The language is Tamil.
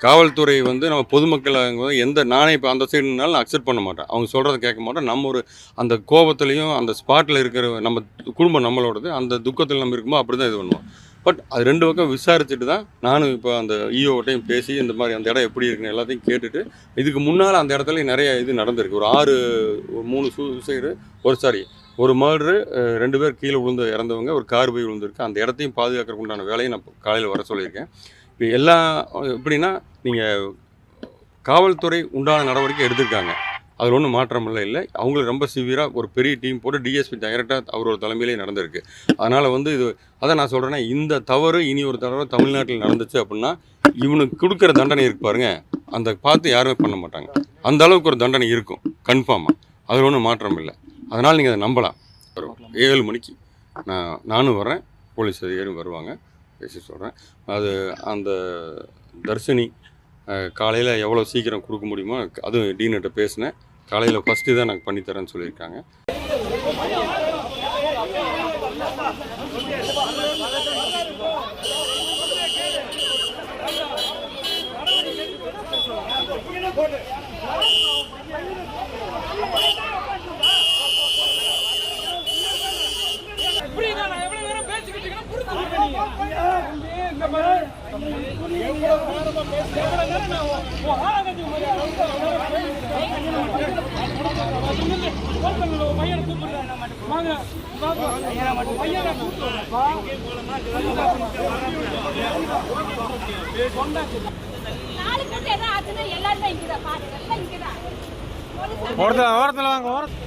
காவல்துறை வந்து நம்ம பொதுமக்கள் எந்த நானே இப்போ அந்த சைடுனாலும் நான் அக்செப்ட் பண்ண மாட்டேன். அவங்க சொல்கிறத கேட்க மாட்டேன். நம்ம ஒரு அந்த கோபத்துலேயும் அந்த ஸ்பாட்டில் இருக்கிற நம்ம குடும்பம் நம்மளோடது, அந்த துக்கத்தில் நம்ம இருக்கும்போது அப்படி தான் இது பண்ணுவோம். பட் அது 2 பக்கம் விசாரிச்சுட்டு தான் நானும் இப்போ அந்த ஈஓட்டையும் பேசி இந்த மாதிரி அந்த இடம் எப்படி இருக்குன்னு எல்லாத்தையும் கேட்டுட்டு, இதுக்கு முன்னால் அந்த இடத்துல நிறைய இது நடந்திருக்கு. ஒரு 3 சூசைடு ஒரு மர்டரு, 2 பேர் கீழே விழுந்து இறந்தவங்க, ஒரு கார் போய் விழுந்திருக்கு. அந்த இடத்தையும் பாதுகாக்கிறதுக்கு உண்டான வேலையை நான் காலையில் வர சொல்லியிருக்கேன். இப்போ எல்லாம் எப்படின்னா, நீங்கள் காவல்துறை உண்டான நடவடிக்கை எடுத்திருக்காங்க. அதில் ஒன்றும் மாற்றம் இல்லை. அவங்களுக்கு ரொம்ப சிவியராக ஒரு பெரிய டீம் போட்டு டிஎஸ்பி டைரெக்டாக அவரோட தலைமையிலே நடந்திருக்கு. அதனால் வந்து இது அதான் நான் சொல்கிறேன்னா, இந்த தவறு இனி ஒரு தடவை தமிழ்நாட்டில் நடந்துச்சு அப்படின்னா, இவனுக்கு கொடுக்குற தண்டனை இருக்கு பாருங்க, அந்த பார்த்து யாருமே பண்ண மாட்டாங்க. அந்த அளவுக்கு ஒரு தண்டனை இருக்கும் கன்ஃபார்மாக. அதில் ஒன்றும் மாற்றம் இல்லை. அதனால் நீங்கள் அதை நம்பலாம். 7 மணிக்கு நானும் வரேன், போலீஸ் அதிகாரியும் வருவாங்க, பேசி சொல்கிறேன். அது அந்த தர்ஷினி காலையில் எவ்வளோ சீக்கிரம் கொடுக்க முடியுமோ, அதுவும் டீனர்கிட்ட பேசினேன். காலையில் ஃபஸ்ட்டு தான் எனக்கு பண்ணித்தரேன்னு சொல்லியிருக்காங்க. ஓரத்தில் வாங்க. அவ்வளோதான்.